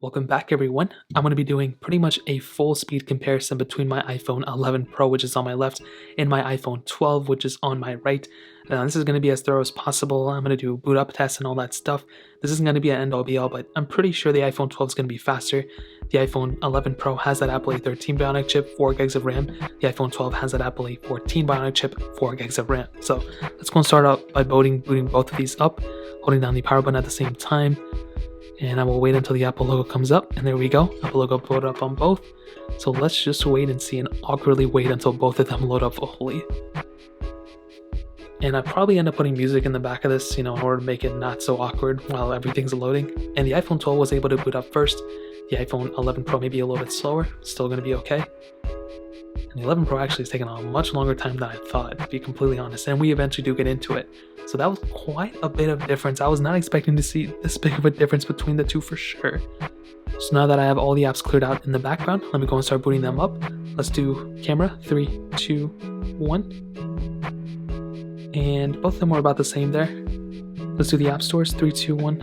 Welcome back everyone. I'm going to be doing pretty much a full speed comparison between my iPhone 11 Pro, which is on my left, and my iPhone 12, which is on my right. This is going to be as thorough as possible. I'm going to do boot up tests and all that stuff. This isn't going to be an end all be all, but I'm pretty sure the iPhone 12 is going to be faster. The iPhone 11 Pro has that Apple A13 Bionic chip, 4 gigs of RAM. The iPhone 12 has that Apple A14 Bionic chip, 4 gigs of RAM. So let's go and start out by booting both of these up, holding down the power button at the same time. And I will wait until the Apple logo comes up, and there we go. Apple logo put up on both. So let's just wait and see, and awkwardly wait until both of them load up fully. And I probably end up putting music in the back of this, in order to make it not so awkward while everything's loading. And the iPhone 12 was able to boot up first. The iPhone 11 Pro may be a little bit slower, still going to be okay. And the 11 Pro actually has taken a much longer time than I thought, to be completely honest, and we eventually do get into it. So that was quite a bit of difference. I was not expecting to see this big of a difference between the two for sure. So now that I have all the apps cleared out in the background, let me go and start booting them up. Let's do camera, 3, 2, 1. And both of them were about the same there. Let's do the app stores, 3, 2, 1.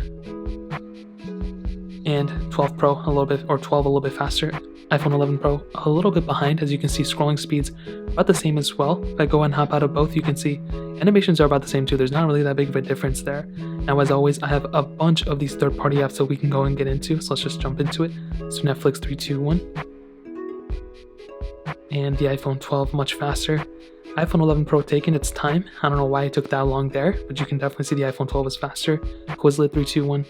And 12 Pro a little bit, or 12 a little bit faster. iPhone 11 Pro a little bit behind. As you can see, scrolling speeds about the same as well. If I go and hop out of both, you can see animations are about the same too. There's not really that big of a difference there. Now, as always, I have a bunch of these third-party apps that we can go and get into, so let's just jump into it. So Netflix, 3, 2, 1. And the iPhone 12 much faster. iPhone 11 Pro taking its time. I don't know why it took that long there, but you can definitely see the iPhone 12 is faster. Quizlet, 3, 2, 1.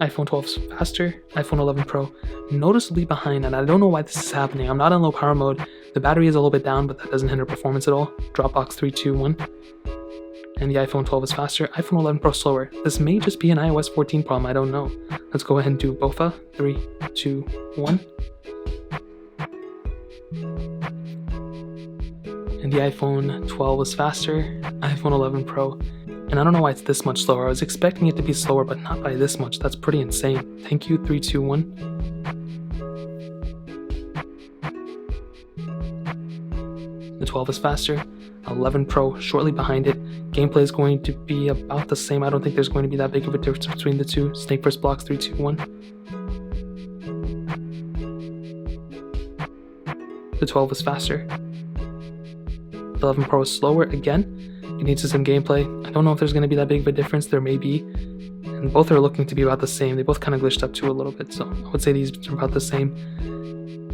iPhone 12 is faster. iPhone 11 Pro noticeably behind, and I don't know why this is happening. I'm not in low power mode. The battery is a little bit down, but that doesn't hinder performance at all. Dropbox, 3, 2, 1. And the iPhone 12 is faster. iPhone 11 Pro slower. This may just be an iOS 14 problem. I don't know. Let's go ahead and do BOFA. 3, 2, 1. And the iPhone 12 was faster. iPhone 11 Pro. And I don't know why it's this much slower. I was expecting it to be slower, but not by this much. That's pretty insane. Thank you, 3, 2, 1. The 12 is faster. 11 Pro shortly behind it. Gameplay is going to be about the same. I don't think there's going to be that big of a difference between the two. Snake vs. Blocks, 3, 2, 1. The 12 is faster. The 11 Pro is slower again. It needs some gameplay. I don't know if there's going to be that big of a difference. There may be. And both are looking to be about the same. They both kind of glitched up too a little bit. So I would say these are about the same.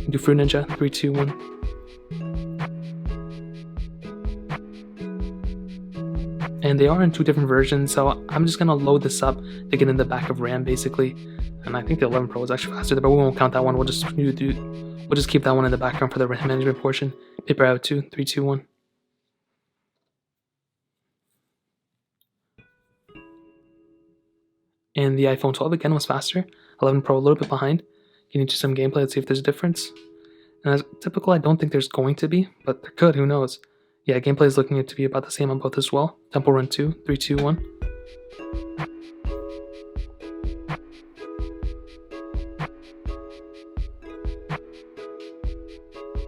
Do Fruit Ninja, 3, 2, 1. And they are in two different versions. So I'm just going to load this up to get in the back of RAM basically. And I think the 11 Pro is actually faster, but we won't count that one. We'll just keep that one in the background for the RAM management portion. Paper out 2, 3, 2, 1. And the iPhone 12 again was faster. 11 Pro a little bit behind. Getting into some gameplay. Let's see if there's a difference. And as typical, I don't think there's going to be, but there could. Who knows? Yeah, gameplay is looking to be about the same on both as well. Temple Run 2, 3, 2, 1.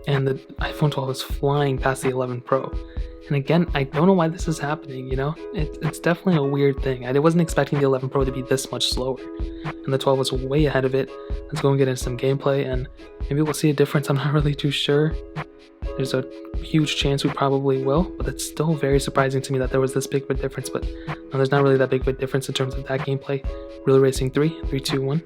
And the iPhone 12 is flying past the 11 Pro. And again, I don't know why this is happening, It's definitely a weird thing. I wasn't expecting the 11 Pro to be this much slower. And the 12 was way ahead of it. Let's go and get into some gameplay, and maybe we'll see a difference. I'm not really too sure. There's a huge chance we probably will, but it's still very surprising to me that there was this big of a difference. But no, there's not really that big of a difference in terms of that gameplay. Relay Racing 3, 3, 2, 1.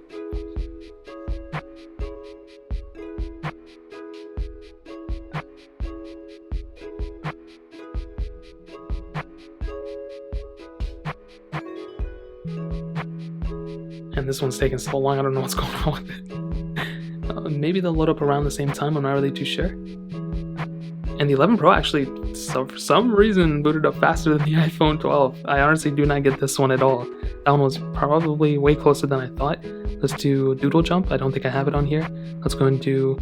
And this one's taking so long, I don't know what's going on with it. Maybe they'll load up around the same time, I'm not really too sure. And the 11 Pro actually, for some reason, booted up faster than the iPhone 12. I honestly do not get this one at all. That one was probably way closer than I thought. Let's do Doodle Jump. I don't think I have it on here. Let's go and do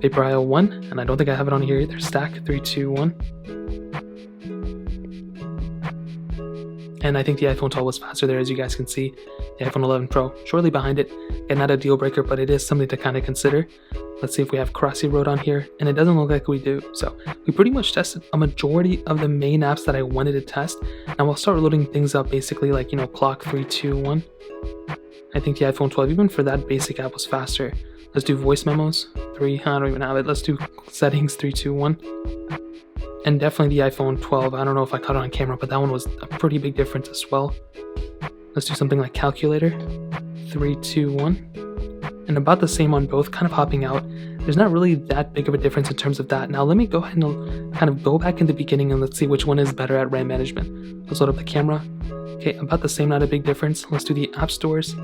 Paper IO 1, and I don't think I have it on here either. Stack, 3, 2, 1. And I think the iPhone 12 was faster there, as you guys can see. The iPhone 11 Pro shortly behind it. And not a deal breaker, but it is something to kind of consider. Let's see if we have Crossy Road on here, and it doesn't look like we do. So we pretty much tested a majority of the main apps that I wanted to test. And we'll start loading things up basically like, Clock, 3, 2, 1. I think the iPhone 12, even for that basic app, was faster. Let's do voice memos. 3, I don't even have it. Let's do settings. 3, 2, 1. And definitely the iPhone 12. I don't know if I caught it on camera, but that one was a pretty big difference as well. Let's do something like calculator. 3, 2, 1. And about the same on both, kind of hopping out. There's not really that big of a difference in terms of that. Now let me go ahead and kind of go back in the beginning and let's see which one is better at RAM management. Let's load up the camera. Okay, about the same, not a big difference. Let's do the app stores.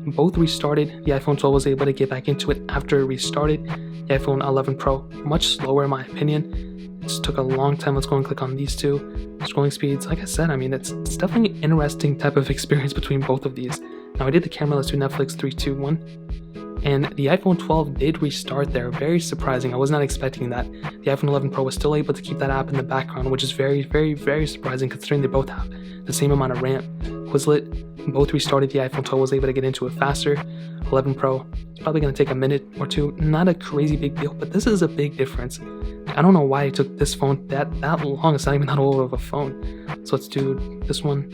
Both restarted. The iPhone 12 was able to get back into it after it restarted. The iPhone 11 Pro, much slower in my opinion. It just took a long time. Let's go and click on these two. Scrolling speeds, like I said, I mean, it's definitely an interesting type of experience between both of these. Now I did the camera, let's do Netflix. 3, 2, 1. And the iPhone 12 did restart there. Very surprising. I was not expecting that. The iPhone 11 Pro was still able to keep that app in the background, which is very, very, very surprising considering they both have the same amount of RAM. Quizlet, both restarted. The iPhone 12 was able to get into it faster. 11 Pro, it's probably going to take a minute or two. Not a crazy big deal, but this is a big difference. I don't know why it took this phone that long. It's not even that old of a phone. So let's do this one.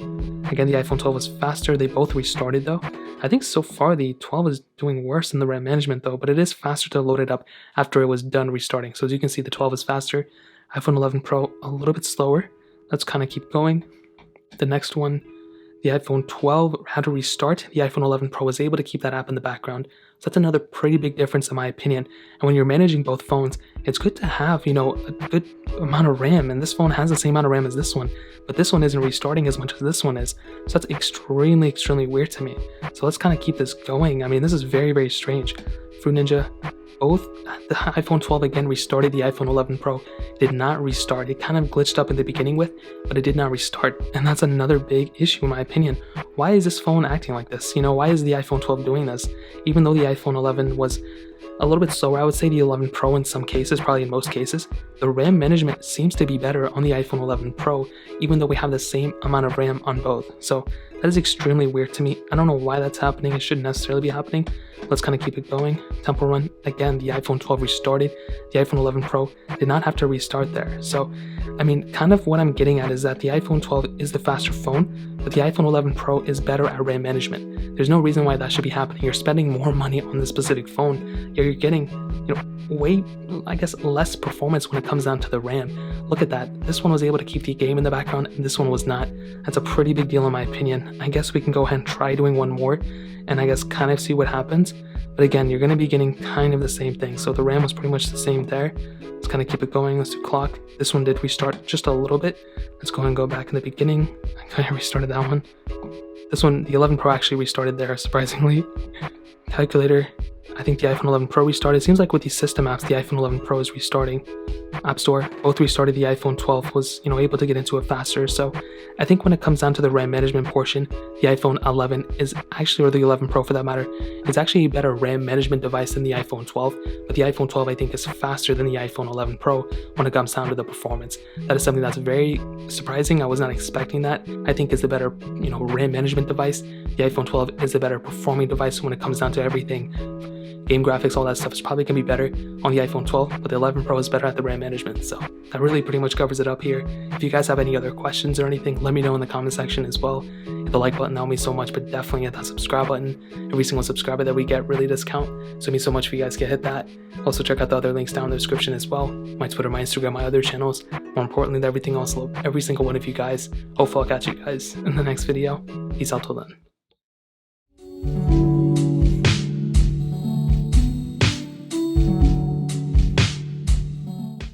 Again, the iPhone 12 was faster. They both restarted though. I think so far the 12 is doing worse in the RAM management though, but it is faster to load it up after it was done restarting. So as you can see, the 12 is faster. iPhone 11 Pro, a little bit slower. Let's kind of keep going. The next one, the iPhone 12 had to restart. The iPhone 11 Pro was able to keep that app in the background. So that's another pretty big difference in my opinion. And when you're managing both phones, it's good to have, a good amount of RAM. And this phone has the same amount of RAM as this one, but this one isn't restarting as much as this one is. So that's extremely, extremely weird to me. So let's kind of keep this going. I mean, this is very, very strange. Fruit Ninja, both the iPhone 12 again restarted. The iPhone 11 Pro did not restart. It kind of glitched up in the beginning but it did not restart. And that's another big issue in my opinion. Why is this phone acting like this? Why is the iPhone 12 doing this? Even though the iPhone 11 was a little bit slower, I would say the 11 Pro in some cases, probably in most cases, the RAM management seems to be better on the iPhone 11 Pro, even though we have the same amount of RAM on both. So that is extremely weird to me. I don't know why that's happening. It shouldn't necessarily be happening. Let's kind of keep it going. Temple Run, again, the iPhone 12 restarted. The iPhone 11 Pro did not have to restart there. So, I mean, kind of what I'm getting at is that the iPhone 12 is the faster phone, but the iPhone 11 Pro is better at RAM management. There's no reason why that should be happening. You're spending more money on this specific phone. You're getting, way, I guess, less performance when it comes down to the RAM. Look at that. This one was able to keep the game in the background, and this one was not. That's a pretty big deal in my opinion. I guess we can go ahead and try doing one more, and I guess kind of see what happens. But again, you're going to be getting kind of the same thing. So the RAM was pretty much the same there. Let's kind of keep it going. Let's do clock. This one did restart just a little bit. Let's go ahead and go back in the beginning. I kind of restarted that one. This one, the 11 Pro actually restarted there, surprisingly. Calculator, I think the iPhone 11 Pro restarted. It seems like with these system apps, the iPhone 11 Pro is restarting. App Store, both restarted. The iPhone 12 was, able to get into it faster. So I think when it comes down to the RAM management portion, the iPhone 11 is actually, or the 11 Pro for that matter, is actually a better RAM management device than the iPhone 12. But the iPhone 12, I think, is faster than the iPhone 11 Pro when it comes down to the performance. That is something that's very surprising. I was not expecting that. I think it's the better, RAM management device. The iPhone 12 is the better performing device when it comes down to everything. Game graphics, all that stuff is probably going to be better on the iPhone 12, but the 11 Pro is better at the RAM management. So that really pretty much covers it up here. If you guys have any other questions or anything, let me know in the comment section as well. Hit the like button, that would mean so much, but definitely hit that subscribe button. Every single subscriber that we get really does count, so it means so much for you guys to hit that. Also check out the other links down in the description as well. My Twitter, my Instagram, my other channels. More importantly than everything else, every single one of you guys. Hopefully I'll catch you guys in the next video. Peace out till then.